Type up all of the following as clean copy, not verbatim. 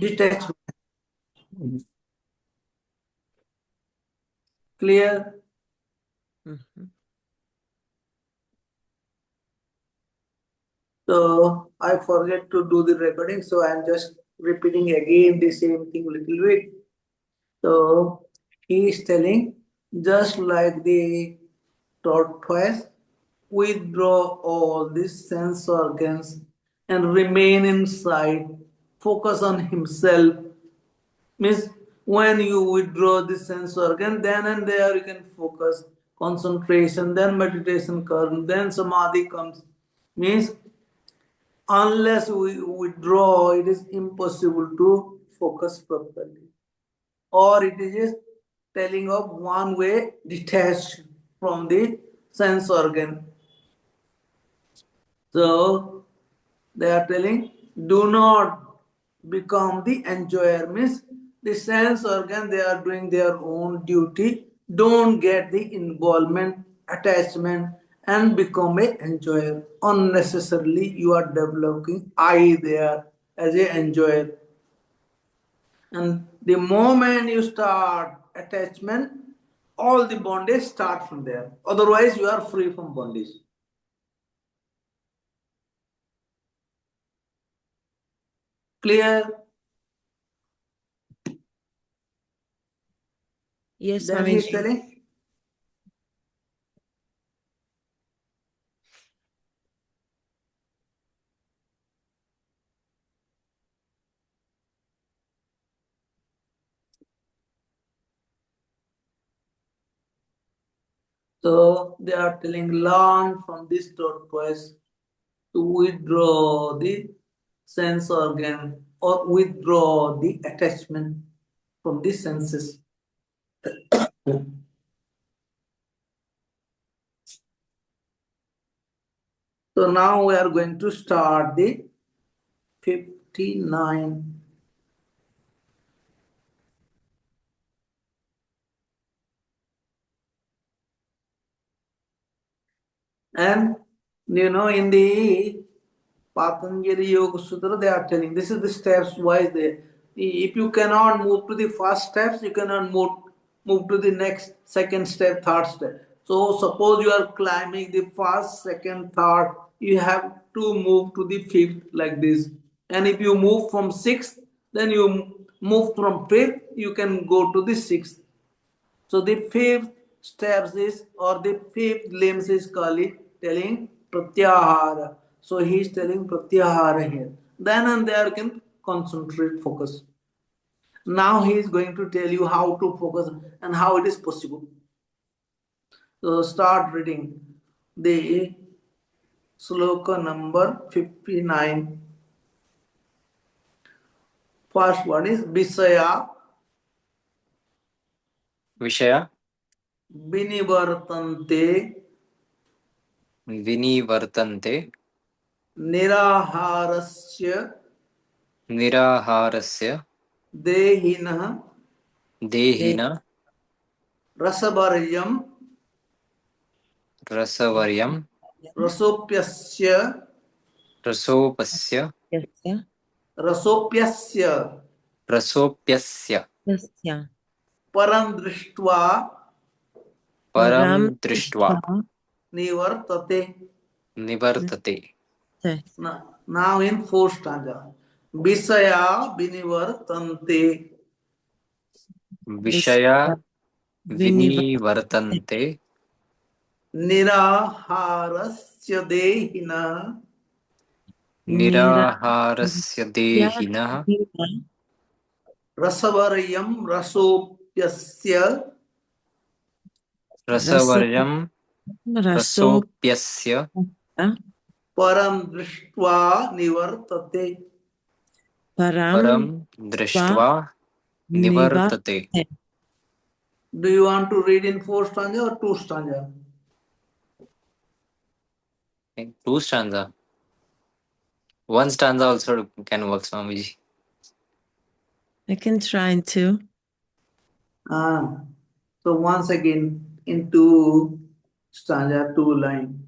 detachment. Clear? So I forget to do the recording, so I'm just repeating again the same thing little bit. So he is telling, just like the tortoise, withdraw all these sense organs and remain inside, focus on himself. Means when you withdraw the sense organ, then and there you can focus, concentration, then meditation comes, then samadhi comes. Means unless we withdraw, it is impossible to focus properly. Or it is just telling of one way detached from the sense organ. So they are telling, do not become the enjoyer. Means the sense organ, they are doing their own duty. Don't get the involvement, attachment, and become a enjoyer. Unnecessarily, you are developing I there as a enjoyer. And the moment you start attachment, all the bondage start from there. Otherwise, you are free from bondage. Clear? Yes, Then he is telling. So they are telling, learn from this tortoise to withdraw the sense organ or withdraw the attachment from the senses. So now we are going to start the 59. And in the Patanjali Yoga Sutra, they are telling this is the steps wise there. If you cannot move to the first steps, you cannot move to the next, second step, third step. So suppose you are climbing the first, second, third, you have to move to the fifth like this. And if you move from sixth, then you move from fifth, you can go to the sixth. So the fifth steps is, or the fifth limbs is called telling pratyahara. So he is telling pratyahara here. Then and there can concentrate, focus. Now he is going to tell you how to focus and how it is possible. So start reading the sloka number 59. First one is Visaya Vishaya Vinivartante Vinivartante Niraharasya Niraharasya Dehinah Dehina Rasabaryam Rasavaryam Rasopyasya Rasopasya Rasopyasya Rasopyasya Param Drishtva Param Drishtva Nivartate. Nivartate. Now in fourth stanza. Visaya Vinivartante Vishaya Vinivartante Niraharasya Dehina Niraharasya Dehina Rasavaryam Rasopyasya Rasavaryam Rasopyasya Param Drishtva Nivartate. Param Drishtva Nivartate. Do you want to read in four stanza or two stanza? Two stanza. One stanza also can work, Swamiji. I can try to. So once again, in two stanza, two line.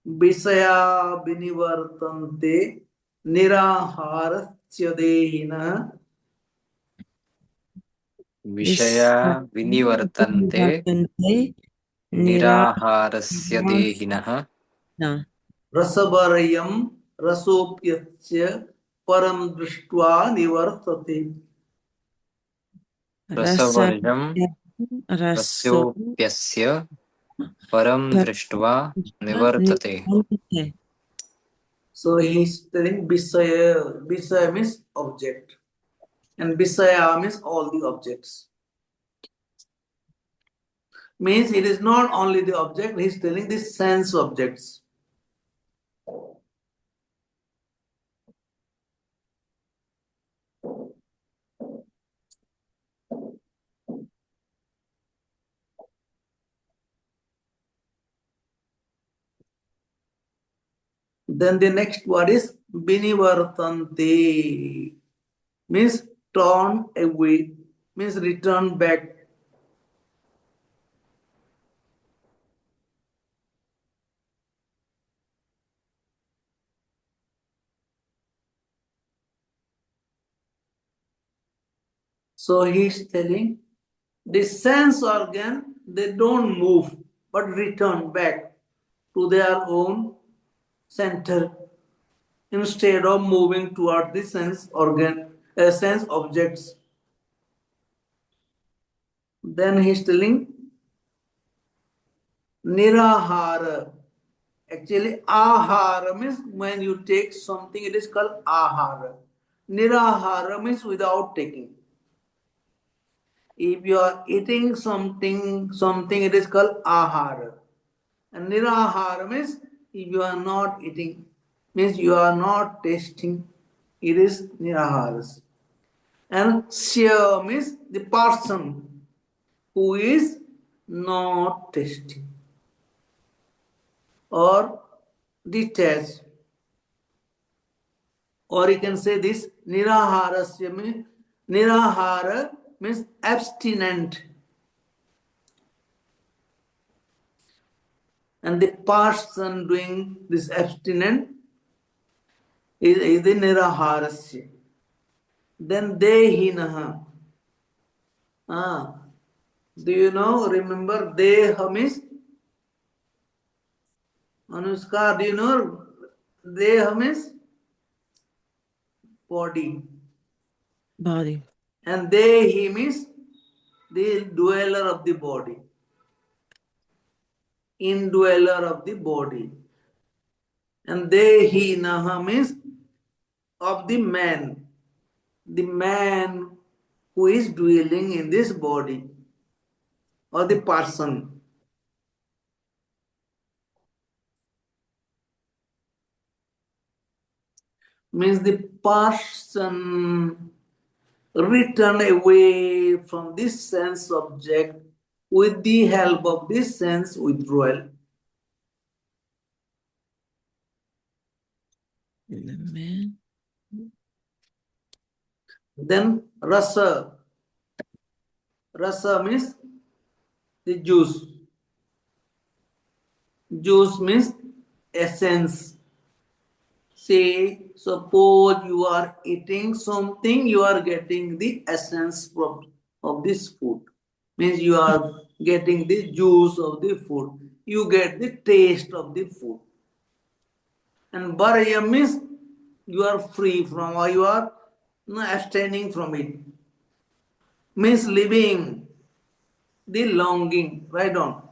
Visaya vinivartante niraharasya dehina Vishaya vinivartante Vartante niraharasya dehinah na Rasavarayam rasopyasya param drishtva nivartate. rasa rasavarjam raso rasyopyasya param drishtva nivartate. nivartante. So he is telling Visaya. Visaya means object. And Visaya means all the objects. Means it is not only the object, he is telling the sense objects. Then the next word is Binivartante. Means turn away. Means return back. So he is telling the sense organ, they don't move but return back to their own center instead of moving toward the sense organ, sense objects. Then he is telling Nirahara. Actually, ahara means when you take something, it is called ahara. Nirahara means without taking. If you are eating something it is called ahara. And nirahara means if you are not eating, means you are not tasting, it is niraharas. And shya means the person who is not tasting or detached. Or you can say this niraharasya means nirahara means abstinent. And the person doing this abstinent is the niraharasya. Then dehinaha. Do you know, remember deha means Anushka, do you know deha means body. Body. And dehi means the dweller of the body. Indweller of the body. And dehinaha means of the man who is dwelling in this body or the person. Means the person return away from this sense object with the help of this sense withdrawal. The man. Then rasa. Rasa means the juice. Juice means essence. Say, suppose you are eating something, you are getting the essence of this food. Means you are getting the juice of the food. You get the taste of the food. And baraya means you are free from, or you are abstaining from it. Means leaving the longing. Right on.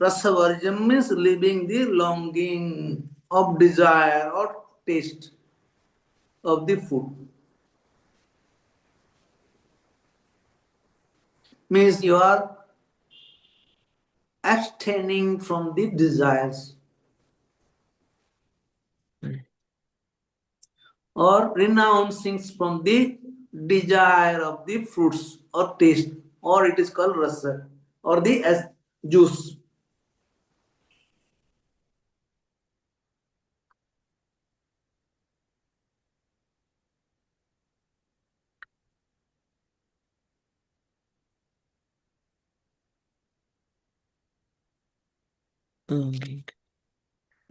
Rasavarjam means leaving the longing of desire or taste of the food. Means you are abstaining from the desires or renouncing from the desire of the fruits or taste, or it is called rasa or the juice. Longing.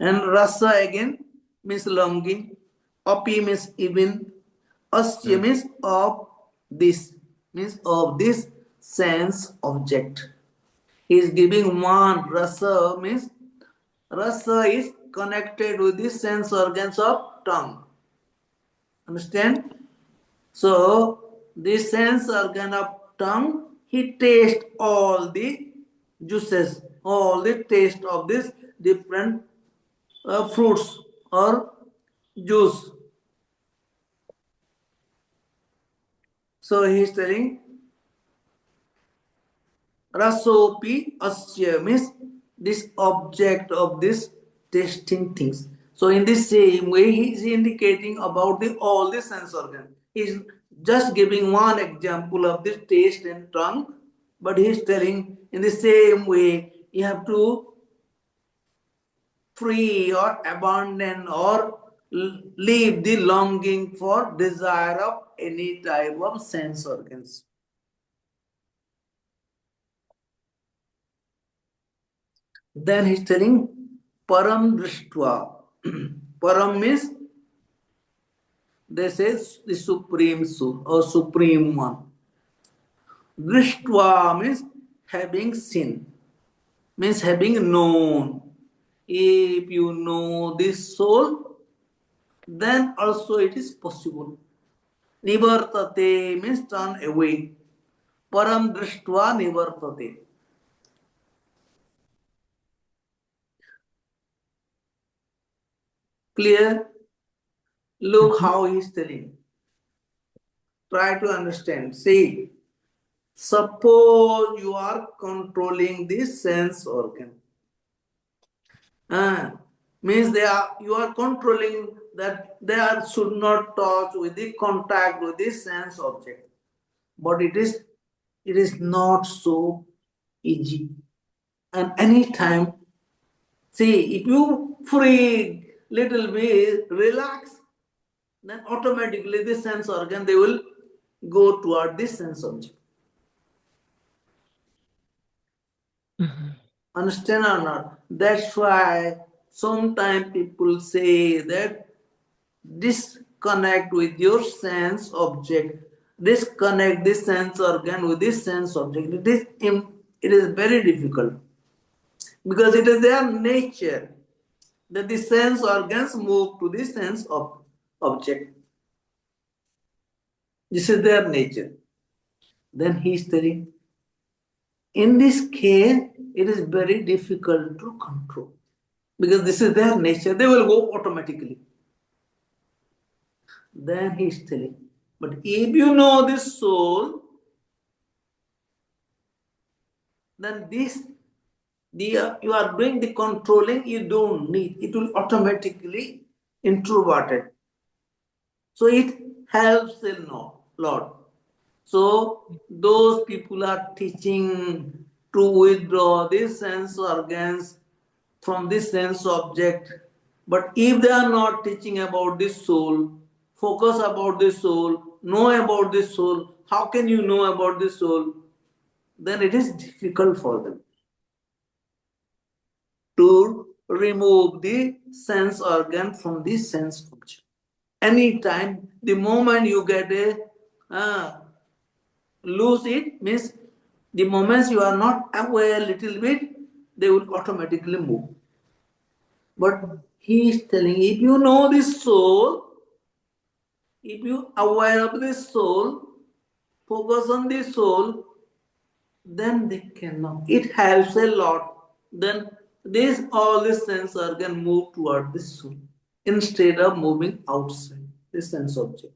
And rasa again means longing. Api means even. Asya means of this. Means of this sense object. He is giving one rasa, means rasa is connected with the sense organs of tongue. Understand? So, the sense organ of tongue, he tastes all the juices, all the taste of these different fruits or juice. So he is telling rasopi asya, means this object of this tasting things. So in the same way, he is indicating about the all the sense organ. He is just giving one example of this taste and tongue, but he is telling in the same way you have to free or abandon or leave the longing for desire of any type of sense organs. Then he's telling param drishtva. Param means they say the supreme soul or supreme one. Drishtva means having seen, means having known. If you know this soul, then also it is possible. Nivartate means turn away. Param drishtva nivartate. Clear? Look how he is telling. Try to understand. See, suppose you are controlling this sense organ. Means you are controlling that they should not touch with the contact with the sense object. But it is not so easy. And anytime, see, if you free little bit, relax, then automatically the sense organ, they will go toward this sense object. Understand or not? That's why sometimes people say that disconnect with your sense object, disconnect this sense organ with this sense object. It is very difficult because it is their nature that the sense organs move to the sense of object. This is their nature. Then he is telling, in this case, it is very difficult to control because this is their nature. They will go automatically. Then he is telling, but if you know this soul, then you are doing the controlling, you don't need. It will automatically introverted. So it helps a lot. So those people are teaching to withdraw these sense organs from this sense object. But if they are not teaching about this soul, focus about this soul, know about this soul, how can you know about this soul? Then it is difficult for them to remove the sense organ from the sense object. Anytime, the moment you get lose it, means the moments you are not aware a little bit, they will automatically move. But he is telling, if you know this soul, if you aware of this soul, focus on this soul, then they cannot. It helps a lot. Then all the sense organ move toward this soul instead of moving outside the sense object.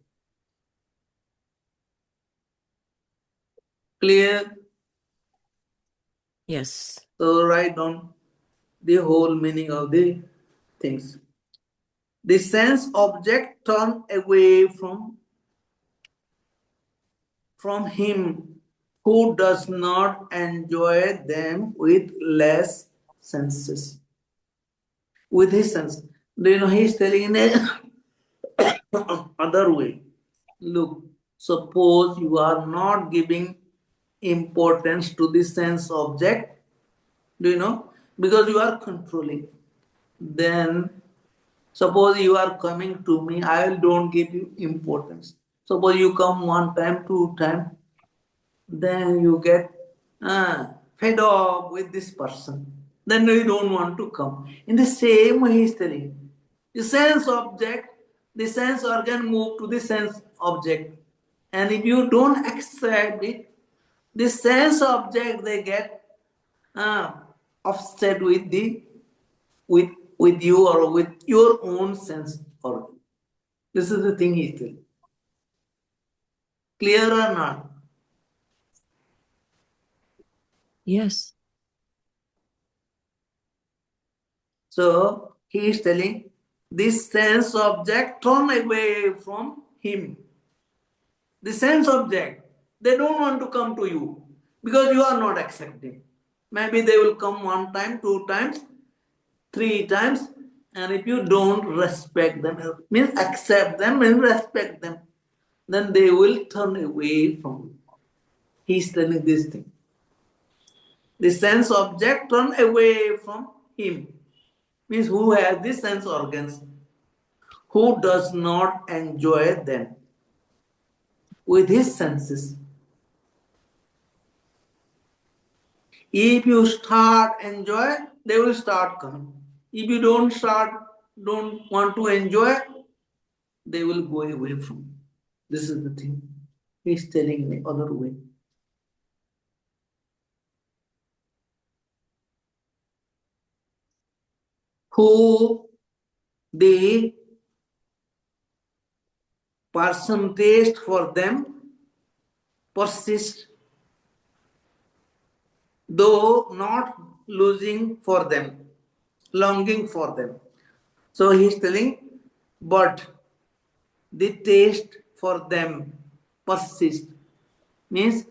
Clear? Yes. So write down the whole meaning of the things. The sense object turn away from him who does not enjoy them with less senses. With his sense. Do you know he is telling in a other way. Look, suppose you are not giving importance to the sense object. Do you know? Because you are controlling. Then suppose you are coming to me, I don't give you importance. Suppose you come one time, two time, then you get fed up with this person. Then you don't want to come. In the same way, he is telling the sense object, the sense organ move to the sense object. And if you don't accept it, the sense object they get uh, offset with the with with you or with your own sense organ. This is the thing he is telling. Clear or not? Yes. So he is telling this sense object turn away from him. The sense object, they don't want to come to you because you are not accepting. Maybe they will come one time, two times, three times, and if you don't respect them, means accept them and respect them, then they will turn away from you. He is telling this thing. The sense object turn away from him. Means who has the sense organs, who does not enjoy them with his senses. If you start enjoy, they will start coming. If you don't want to enjoy, they will go away from you. This is the thing. He's telling in the other way. Who the person taste for them persist, though not losing for them, longing for them. So he's telling, but the taste for them persist. Means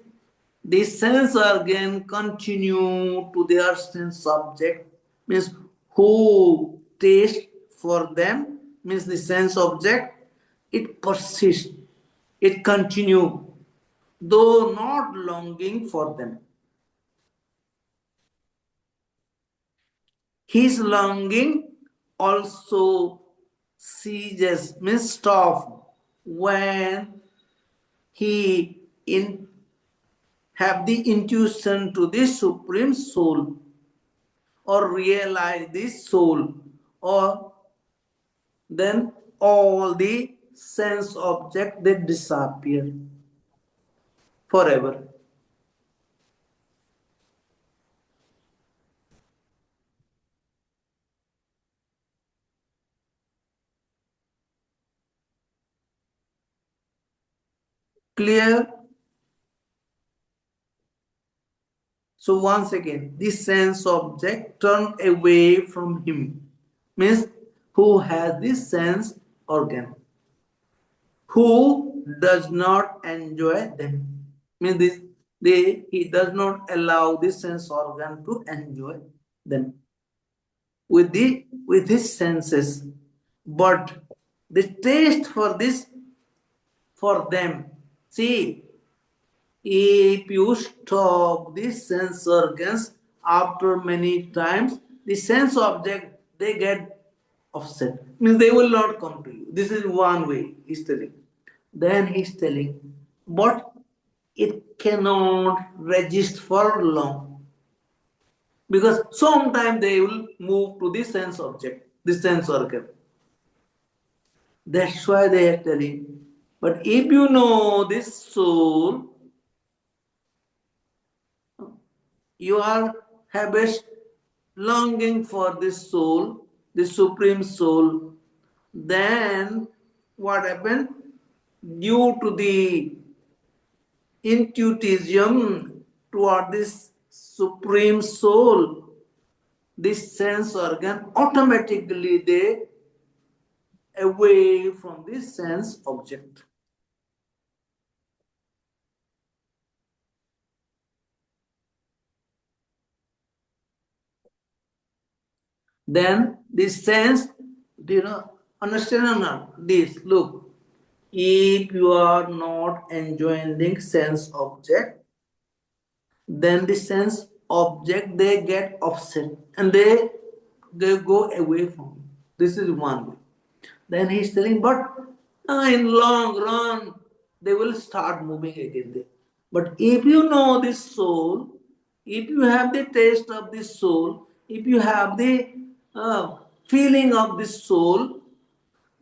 the sense organ continue to their sense object. Means who taste for them, means the sense object, it persists, it continue, though not longing for them. His longing also ceases, means stop, when he have the intuition to the Supreme Soul or realize this soul, or then all the sense object they disappear forever. Clear? So once again, this sense object turn away from him, means who has this sense organ, who does not enjoy them, means this he does not allow this sense organ to enjoy them with his senses, but the taste for this for them. See, if you stop the sense organs after many times, the sense object they get offset. Means they will not come to you. This is one way he's telling. Then he's telling, but it cannot resist for long. Because sometime they will move to the sense object, the sense organ. That's why they are telling. But if you know this soul, you are habits longing for this soul, the supreme soul, then what happened? Due to the intuitism toward this supreme soul, this sense organ automatically they away from this sense object. Then this sense, understand or not? This, look, if you are not enjoying the sense object, then the sense object they get offset and they go away from you. This is one way. Then he's telling, but in long run, they will start moving again. But if you know this soul, if you have the taste of this soul, if you have the feeling of this soul,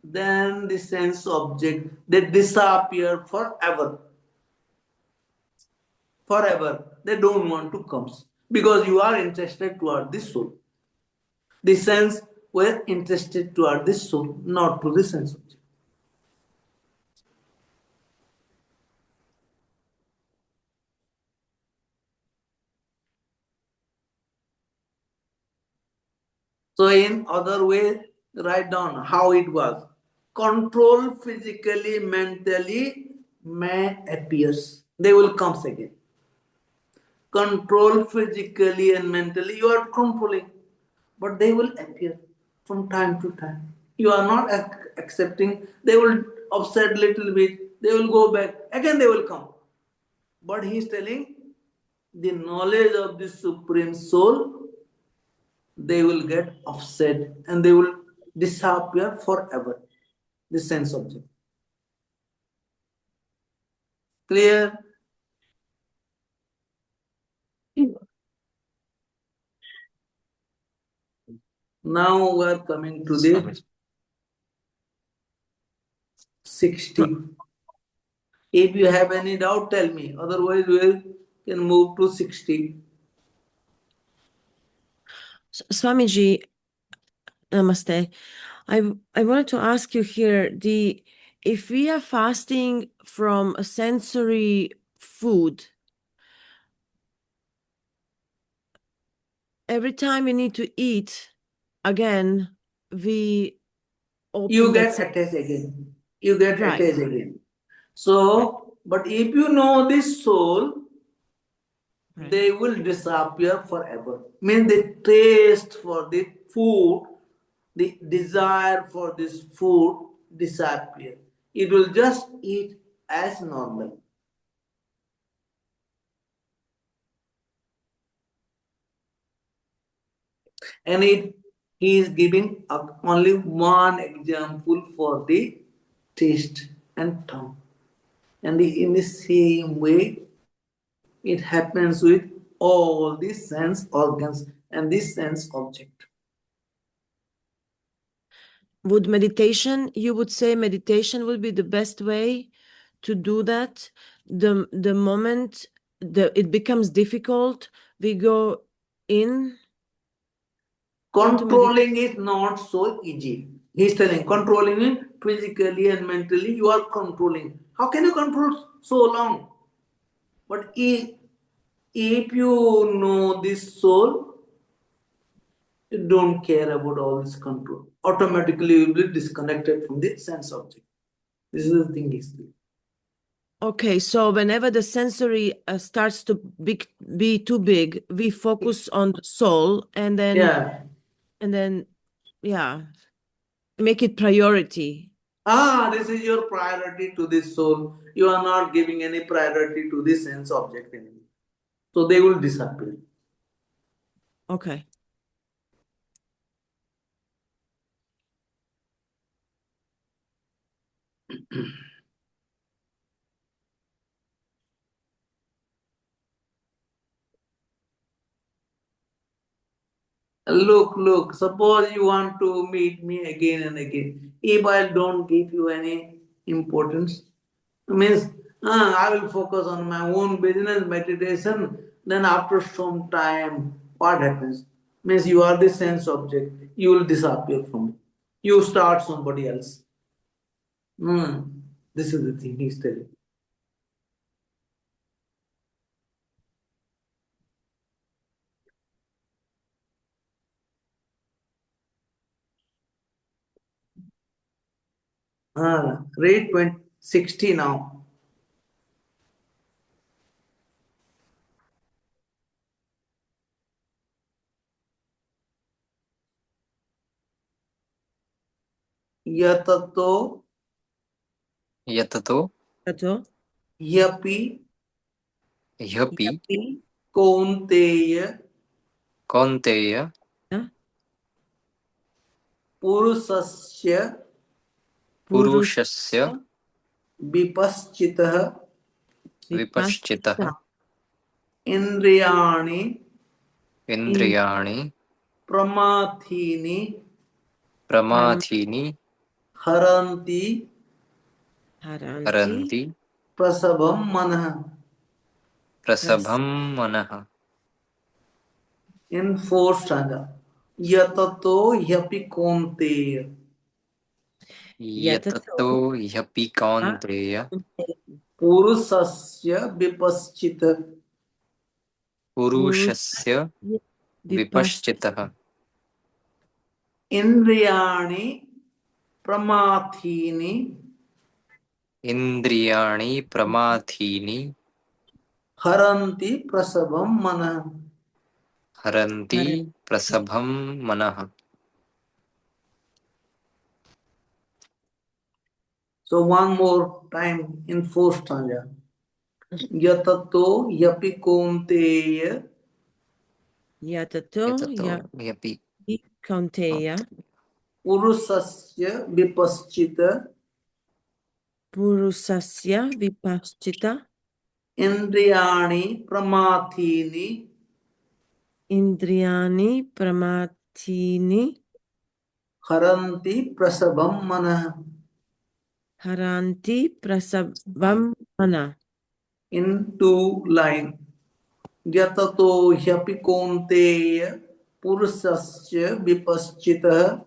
then the sense object they disappear forever. Forever. They don't want to come because you are interested toward this soul. The sense were interested toward this soul, not to the sense object. So in other way, write down how it was. Control physically, mentally may appears. They will come again. Control physically and mentally, you are controlling, but they will appear from time to time. You are not accepting. They will upset little bit. They will go back. Again they will come. But he is telling the knowledge of the Supreme Soul, they will get upset and they will disappear forever. The sense object. Clear? Now we are coming to the 60. If you have any doubt, tell me. Otherwise, we can move to 60. Swamiji, namaste. I wanted to ask you here, if we are fasting from a sensory food, every time we need to eat again, we open You that get attached again. You get Right. attached again. So, but if you know this soul, Right. they will disappear forever. Means the taste for the food, the desire for this food disappear. It will just eat as normal. And he is giving only one example for the taste and tongue. And in the same way, it happens with all the sense organs and the sense object. Would meditation, you would say meditation would be the best way to do that? The moment it becomes difficult, we go in. Controlling is not so easy. He's telling controlling it physically and mentally, you are controlling. How can you control so long? But if you know this soul, you don't care about all this control. Automatically you will be disconnected from the sense object. This is the thing he's doing. Okay, so whenever the sensory starts to be too big, we focus on the soul and then make it priority. This is your priority to this soul. You are not giving any priority to the sense object anymore. So they will disappear. Okay. Look, suppose you want to meet me again and again. If I don't give you any importance, means I will focus on my own business meditation, then after some time, what happens? Means you are the sense object, you will disappear from it. You start somebody else. This is the thing he's telling. Read 60 now. Yatato यततो Tato, yapi ह्यपि kaunteya Kaunteya yeah? purusasya पुरुषस्य vipaschitah विपश्चितः इंद्रियाणि इन्द्रियाणि प्रमाथीनि प्रमाथीनि हरन्ति हरन्ति प्रसभं मनः. प्रसभं मनः. In fourth stanza, yatato hyapi kaunteya यततो ह्यपि कौन्तेय पुरुषस्य विपश्चित पुरुषस्य विपश्चितः इंद्रियाणि प्रमाथीनि इन्द्रियाणि प्रमाथीनि हरन्ति प्रसभं मनः. हरन्ति प्रसभं मनः. So one more time in fourth stanza. Yatato hyapi kaunteya Yatato ह्यपि kaunteya पुरुषस्य विपश्चित purusasya vipaschita इंद्रियाणि प्रमाथीनि indriyani pramathini हरन्ति प्रसभं मनः. haranti prasabvam mana. In two line, yatato hyapi kaunteya पुरुषस्य विपश्चितः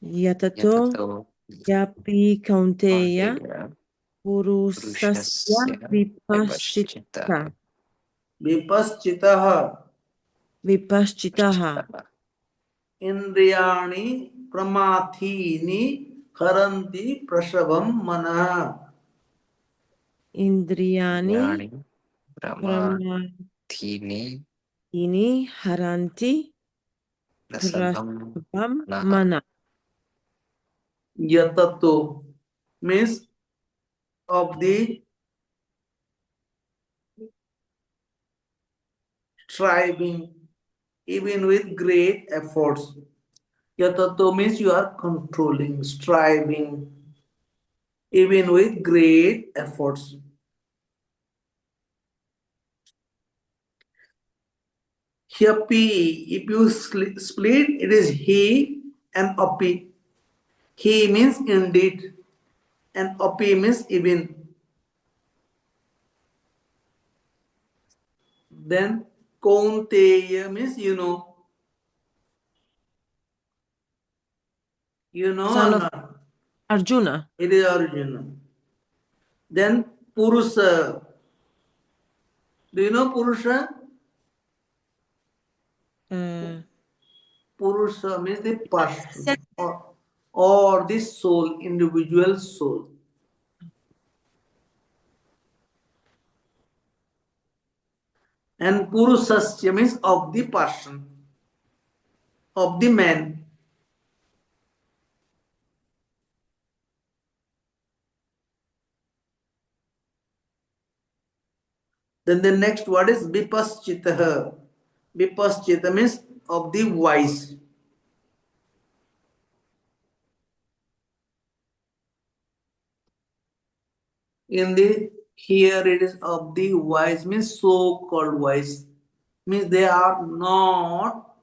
Yatato yapi kaunteya purusasya vipaschita विपश्चितः vipaschitaha इंद्रियाणि प्रमाथीनि हरन्ति प्रसभं मनः. indriyani प्रमाथीनि haranti प्रसभं prasabvam mana. Yatato means of the striving, even with great efforts. Yatato means you are controlling, striving, even with great efforts. Hyapi, if you split, it is he and api. He means indeed, and api means even. Then Kaunteya means you know. You know Son or of not? Arjuna. It is Arjuna. Then Purusha. Do you know Purusha? Purusha means the person or the soul, individual soul. And Purushasya means of the person, of the man. Then the next word is Vipaschitaha. Vipaschita means of the wise. In the here it is of the wise means so-called wise. Means they are not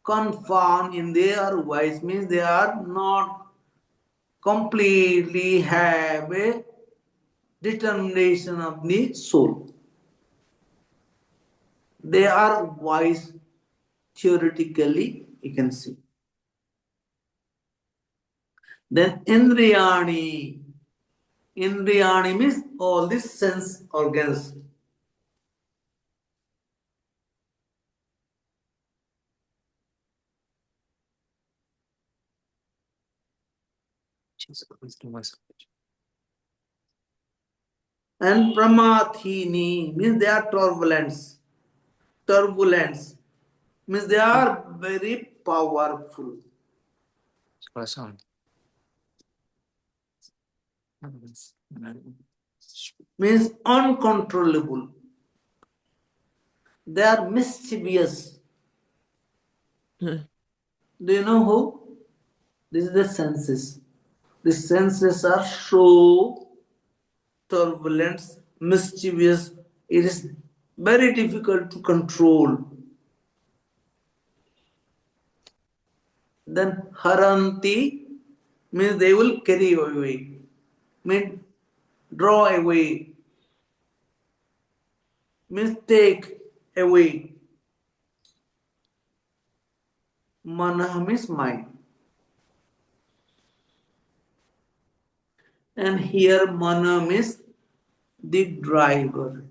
confound in their wise, means they are not completely have a determination of the soul. They are wise theoretically, you can see. Then Indriyani. Indriyani means all these sense organs. And Pramathini means they are turbulence. Turbulence means they are very powerful. Means uncontrollable. They are mischievous. Do you know who? This is the senses. The senses are so turbulent, mischievous, it is very difficult to control. Then haranti means they will carry away, means draw away, means take away. Manah means mind. And here mana means the driver.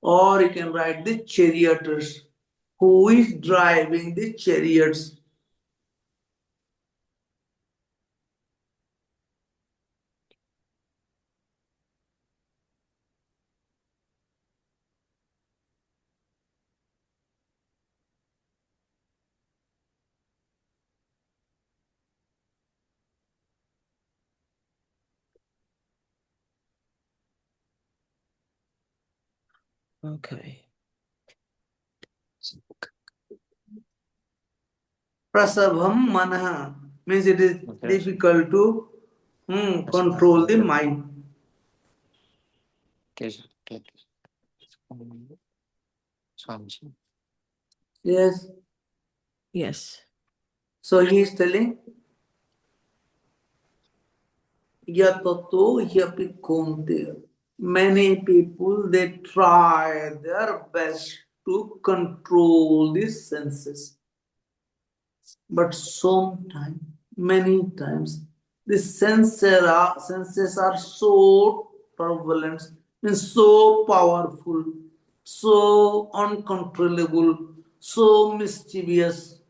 Or you can write the charioteers. Who is driving the chariots? Okay. Prasabham manah means it is difficult to control the mind. Yes. Yes. So he is telling Yatato yapi konte. Many people they try their best to control the senses. But sometimes, many times, the senses are so turbulent and so powerful, so uncontrollable, so mischievous.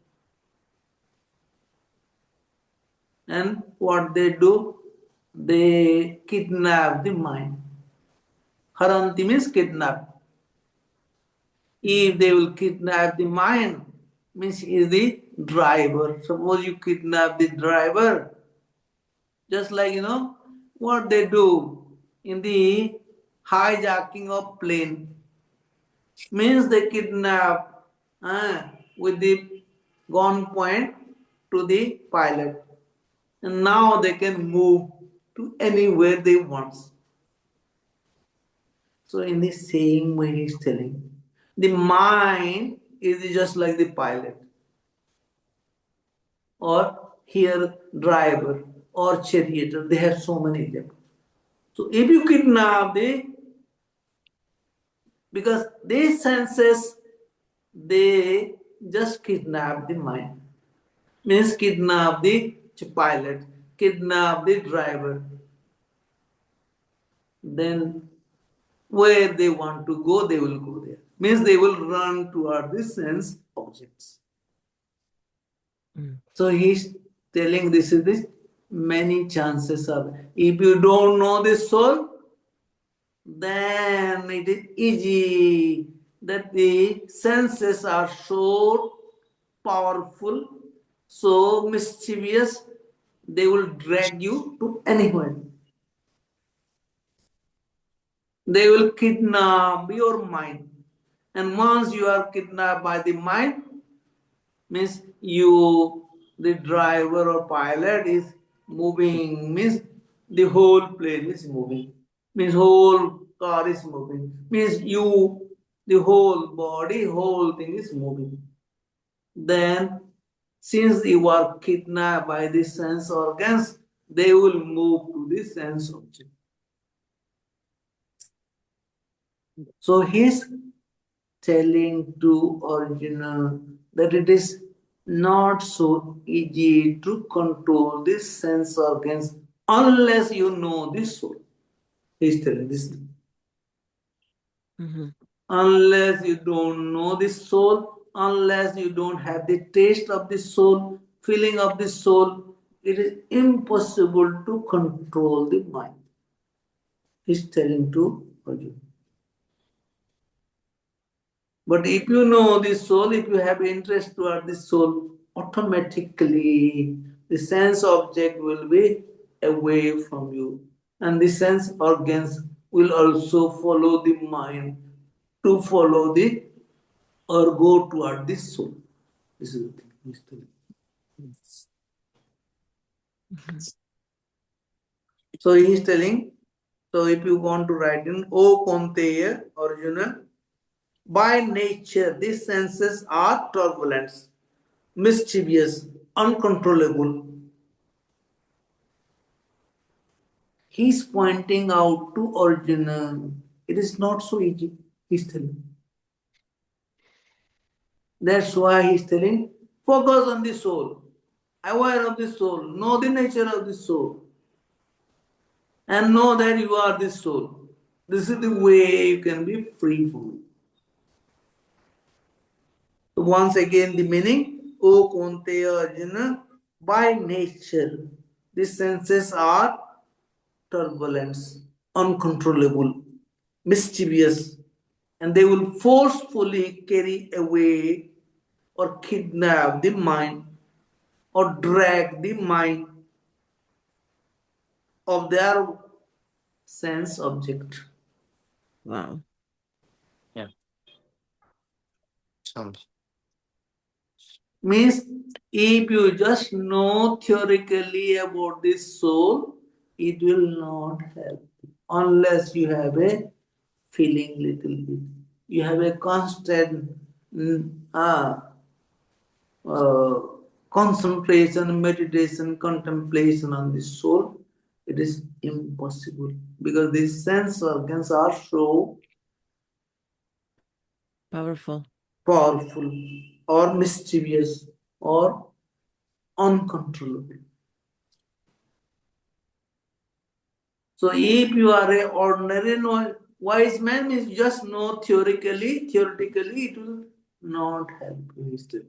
And what they do? They kidnap the mind. Haranti means kidnap. If they will kidnap the mind, means he is the driver. Suppose you kidnap the driver, just like what they do in the hijacking of plane, means they kidnap with the gunpoint to the pilot, and now they can move to anywhere they want. So in the same way he's telling, the mind is just like the pilot, or here driver or charioteer. They have so many of them. So if you kidnap because these senses, they just kidnap the mind. Means kidnap the pilot, kidnap the driver. Then where they want to go, they will go there. Means they will run toward the sense objects. So he's telling this is this many chances are. If you don't know the soul, then it is easy that the senses are so powerful, so mischievous, they will drag you to anywhere. They will kidnap your mind. And once you are kidnapped by the mind, means you, the driver or pilot is moving, means the whole plane is moving, means whole car is moving, means you, the whole body, whole thing is moving. Then since you are kidnapped by the sense organs, they will move to the sense object. So he's telling to Arjuna that it is not so easy to control these sense organs unless you know the soul. He's telling this. Unless you don't know the soul, unless you don't have the taste of the soul, feeling of the soul, it is impossible to control the mind. He's telling to Arjuna. But if you know the soul, if you have interest toward the soul, automatically the sense object will be away from you. And the sense organs will also follow the mind to follow the or go toward the soul. This is the thing. So he is telling, so if you want to write in, O Konteya, Arjuna, by nature these senses are turbulent, mischievous, uncontrollable. He's pointing out to Arjuna, it is not so easy, he's telling. That's why he's telling, focus on the soul, aware of the soul, know the nature of the soul, and know that you are the soul. This is the way you can be free from it. So once again, the meaning, O Konteya Arjuna, by nature, the senses are turbulent, uncontrollable, mischievous, and they will forcefully carry away or kidnap the mind or drag the mind of their sense object. Wow. Yeah. Sounds. Means if you just know theoretically about this soul, it will not help unless you have a feeling little bit. You have a constant uh, concentration, meditation, contemplation on the soul. It is impossible because these sense organs are so Powerful. powerful or mischievous or uncontrollable. So if you are a ordinary wise man, is just know theoretically it will not help you still.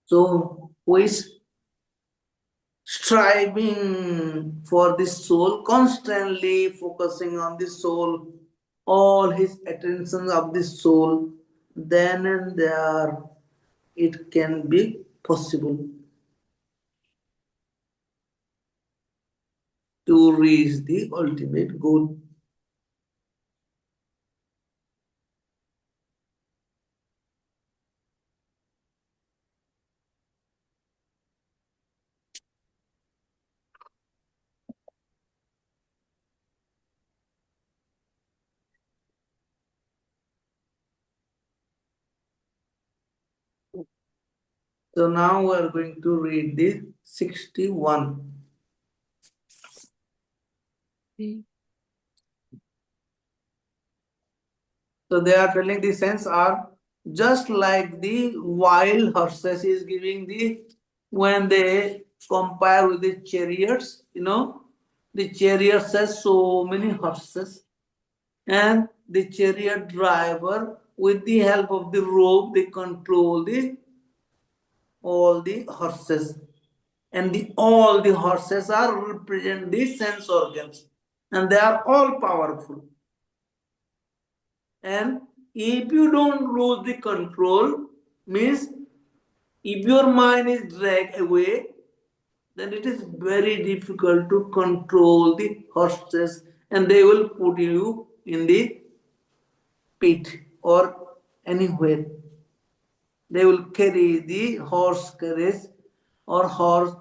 So who is striving for this soul, constantly focusing on the soul, all his attention of the soul, then and there it can be possible to reach the ultimate goal. So now we are going to read the 61. So they are telling the sense are just like the wild horses is giving the, when they compare with the chariots, the chariot has so many horses, and the chariot driver, with the help of the rope, they control all the horses, and all the horses are represent the sense organs, and they are all powerful. And if you don't lose the control, means if your mind is dragged away, then it is very difficult to control the horses, and they will put you in the pit or anywhere. They will carry the horse carriage or horse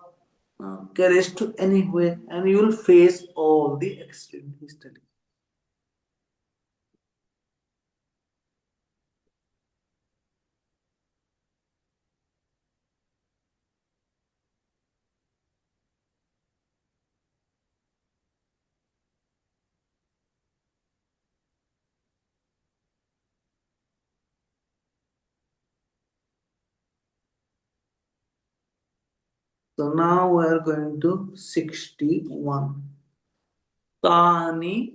carriage to anywhere, and you will face all the extreme history. So now we are going to 61. Tani,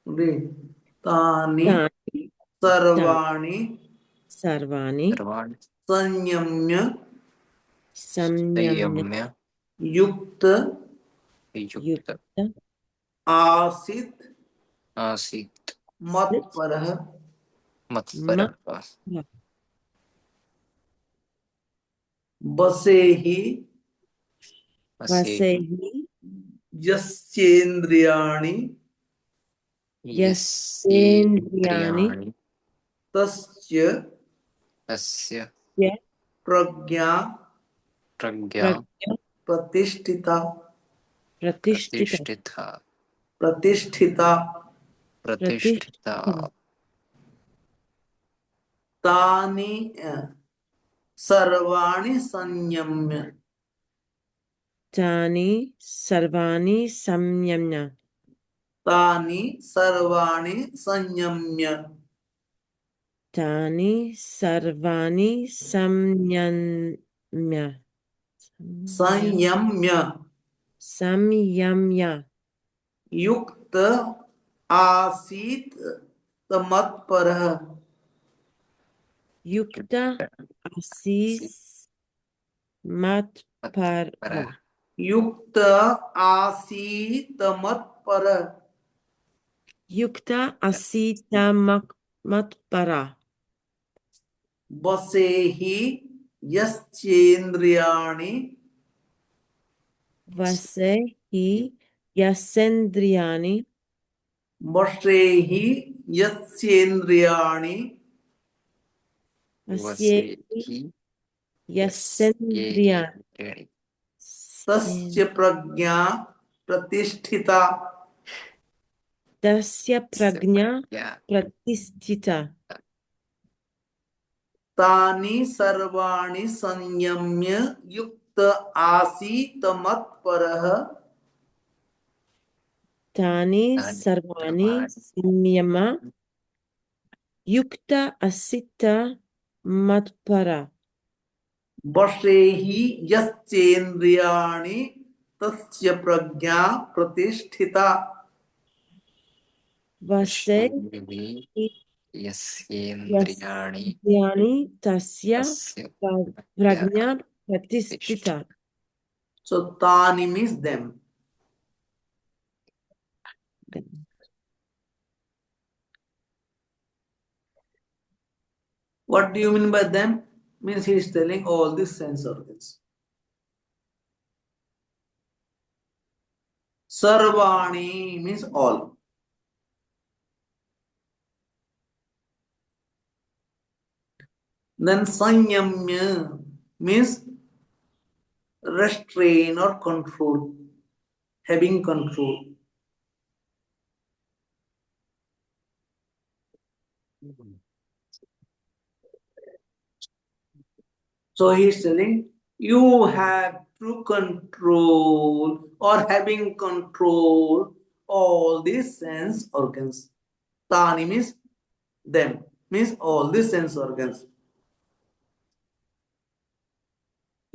read. Tani Tani sarvani sarvani Sarvani sanyamya samyamya संयम्य yukta युक्त yukta asit आसीत् matparah मत्परः basehi असेहि vasehi yasyendriyani Yasendriyani tasya tasya prajna pragya pratisthita pratishtita pratishtita tani sarvani sanyamya Tani sarvani samyamya tani sarvani sanyamya Tani sarvani samyamya sanyamya Samyamya युक्त आसीत तमत्परः Yukta Asis Matpara युक्त आसीत मत्परः Yukta Asita Matpara वसेहि यस्येन्द्रियाणि Vasehi Yasendriyani वशेहि यस्येन्द्रियाणि Vasyehi vasehi Yasendriyani तस्य प्रज्ञा प्रतिष्ठिता Tasya Pragna Pratisthita तानि सर्वाणि संयम्य युक्त आसीत मत्परः Tani Sarvani Samyama Yukta Asita Matpara वशेहि यस्येन्द्रियाणि तस्य प्रज्ञा प्रतिष्ठिता Vasehi yasyendriyani Yasyendriyani Tasya tasya Pragna Pratisthita So tani means them. What do you mean by them? Means he is telling all these sense organs. Sarvani means all. Then sanyamya means restrain or control, having control. So he is telling you have to control or having control all these sense organs. Tani means them, means all these sense organs.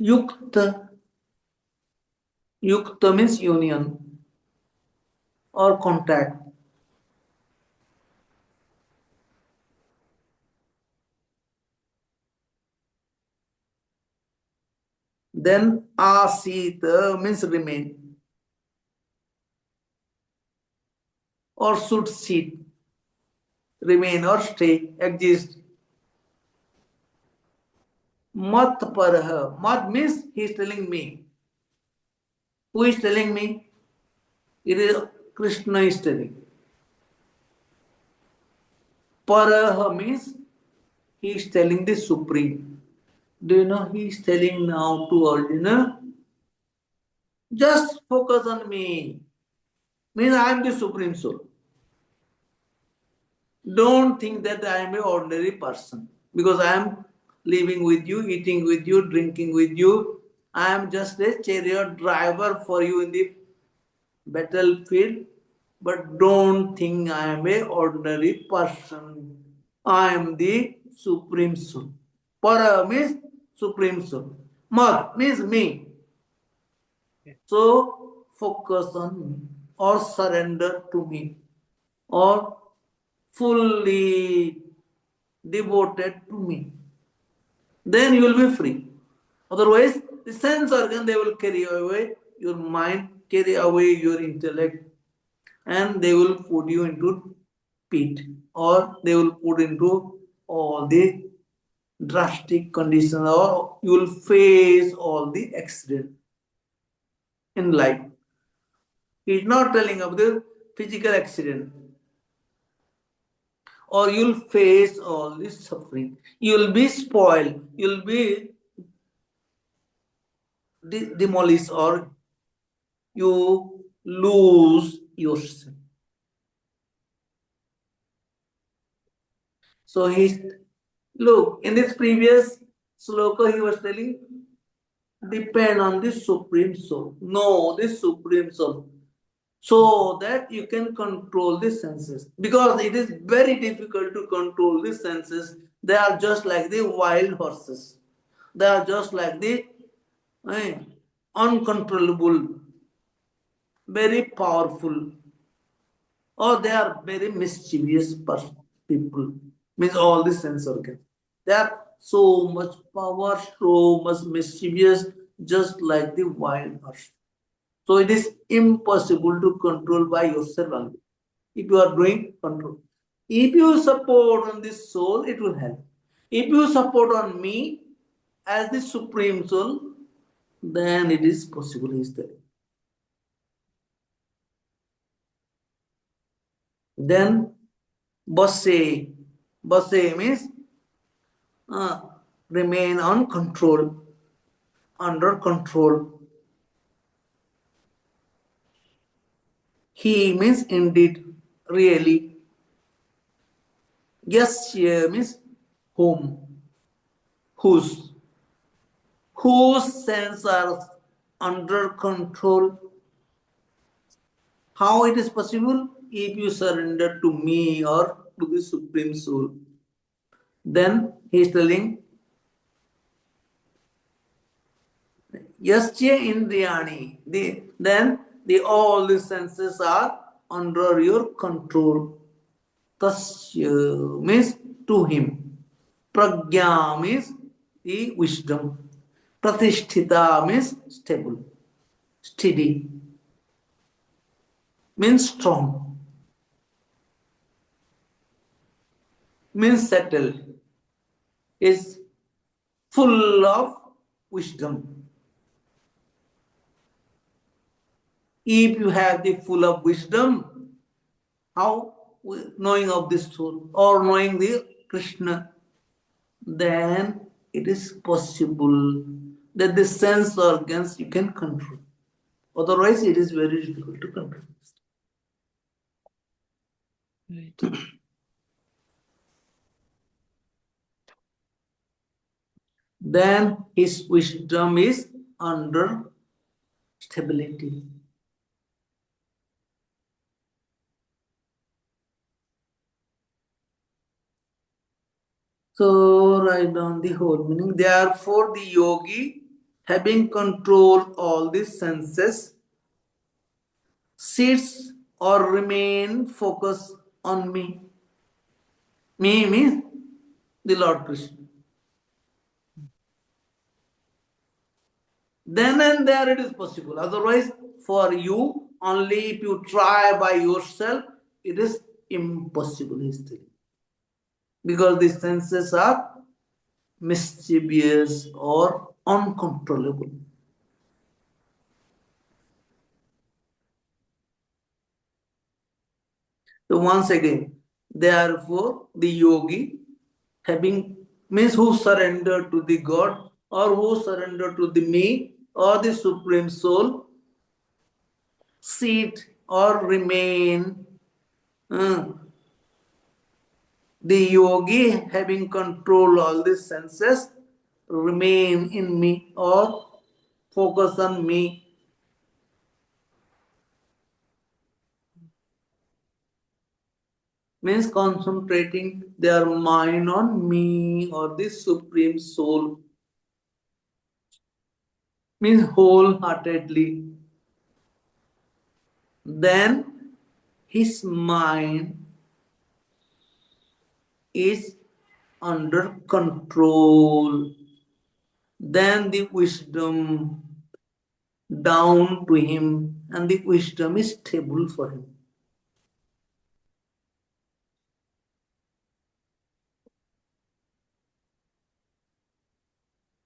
Yukta. Yukta means union or contact. Then asita means remain or should sit, remain or stay, exist. Mat parah. Mat means he is telling me. Who is telling me? It is Krishna is telling. Parah means he is telling the Supreme. Do you know he is telling now to Arjuna? Just focus on me. Means I am the Supreme Soul. Don't think that I am an ordinary person because I am living with you, eating with you, drinking with you. I am just a chariot driver for you in the battlefield. But don't think I am an ordinary person. I am the Supreme Soul. Para means Supreme Soul. Mat means me. So focus on me or surrender to me or fully devoted to me. Then you will be free. Otherwise, the sense organ they will carry away your mind, carry away your intellect, and they will put you into pit or they will put into all the drastic conditions or you will face all the accident in life. He is not telling of the physical accident. or you'll face all this suffering. You'll be spoiled, you'll be demolished, or you lose yourself. So look, in this previous sloka he was telling, depend on the Supreme Soul. Know the Supreme Soul, so that you can control the senses. Because it is very difficult to control the senses. They are just like the wild horses. They are just like the uncontrollable, very powerful, or they are very mischievous people. Means all the sense organs. They are so much power, so much mischievous, just like the wild horse. So it is impossible to control by yourself only. If you are doing control. If you support on this soul, it will help. If you support on me as the Supreme Soul, then it is possible. Is there? Then Basse. Basse means remain on control, under control. He means indeed, really. Yes, here means whom, whose sense are under control. How it is possible? If you surrender to me or to the Supreme Soul. Then he is telling, Yasya Indriyani. Then all the senses are under your control. Tasya means to him. Pragya means the wisdom. Pratisthita means stable, steady, means strong, means settled, is full of wisdom. If you have the full of wisdom, how knowing of this soul or knowing the Krishna, then it is possible that the sense organs you can control. Otherwise, it is very difficult to control. Right. Then his wisdom is under stability. So write down the whole meaning. Therefore, the yogi, having controlled all the senses, sits or remain focused on me. Me means the Lord Krishna. Then and there it is possible. Otherwise, for you, only if you try by yourself, it is impossible. Because the senses are mischievous or uncontrollable. So once again, therefore the yogi, having means who surrender to the God or who surrender to the me or the Supreme Soul, sit or remain. The yogi, having control all the senses, remain in me or focus on me. Means concentrating their mind on me or the Supreme Soul. Means wholeheartedly. Then his mind is under control. Then the wisdom down to him, and the wisdom is stable for him.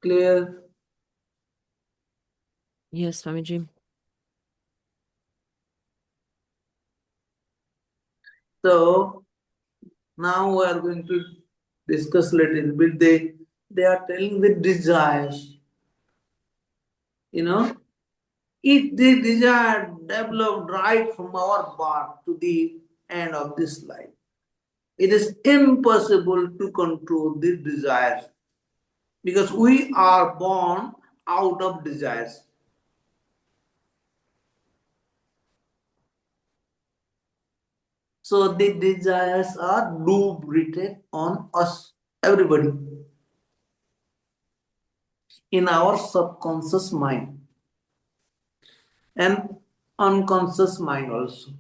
Clear? Yes, Swamiji. So Now we are going to discuss a little bit. They are telling the desires. If the desire developed right from our birth to the end of this life, it is impossible to control the desires because we are born out of desires. So the desires are lubricated on us, everybody, in our subconscious mind and unconscious mind also.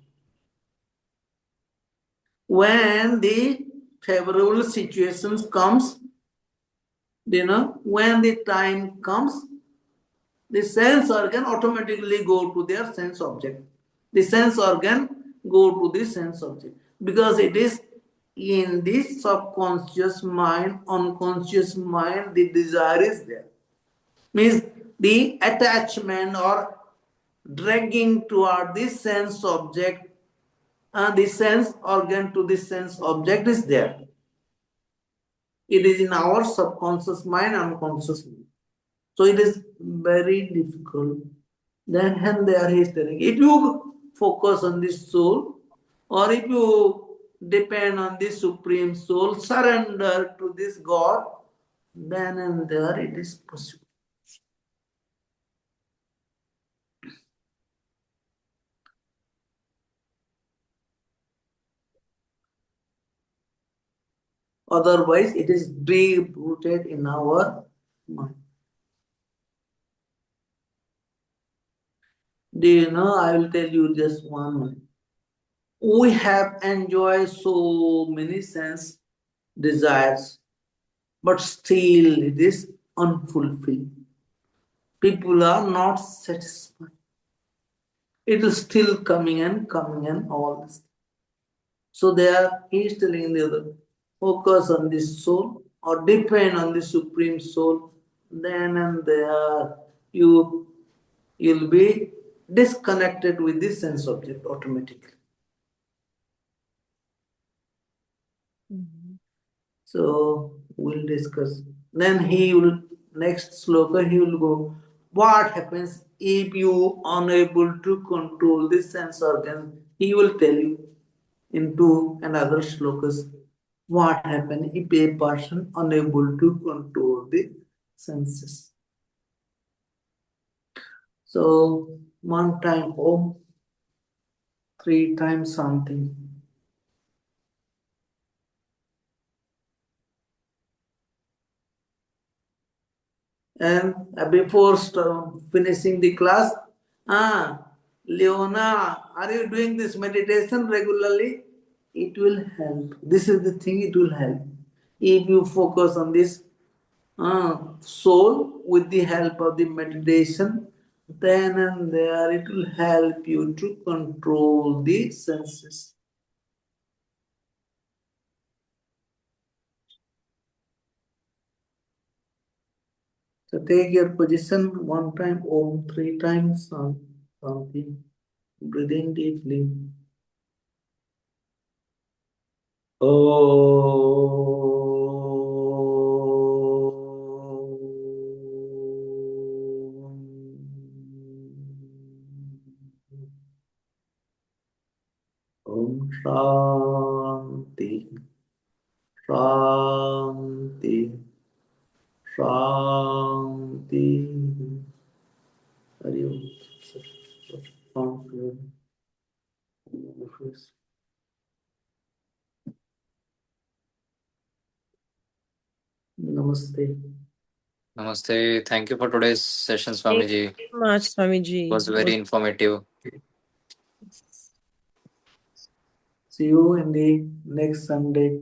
When the favorable situations comes, when the time comes, the sense organ automatically go to their sense object. The sense organ go to the sense object because it is in the subconscious mind, unconscious mind, the desire is there. Means the attachment or dragging toward the sense object, the sense organ to the sense object is there. It is in our subconscious mind, unconscious mind. So it is very difficult. Then and there he is telling, if you focus on this soul, or if you depend on this supreme soul, surrender to this God, then and there it is possible. Otherwise, it is deep rooted in our mind. Do you know? I will tell you just one minute. We have enjoyed so many sense desires, but still it is unfulfilled. People are not satisfied. It is still coming and all this. So he is telling the other, focus on this soul or depend on the supreme soul, then and there you'll be disconnected with this sense object automatically. So we'll discuss. Then next sloka, he will go, what happens if you unable to control this sense organ? He will tell you in 2 and other slokas what happens if a person unable to control the senses. So 1 time Om, 3 times something. And before finishing the class, Leona, are you doing this meditation regularly? It will help. This is the thing, it will help. If you focus on this soul with the help of the meditation, then and there it will help you to control the senses. So take your position 1 time, Om, 3 times, something. Breathe in deeply. Om Shanti, Shanti, Shanti. Hari Om. Namaste. Namaste. Thank you for today's session, Thank Swamiji. you very much, Swamiji. It was very informative. See you in the next Sunday.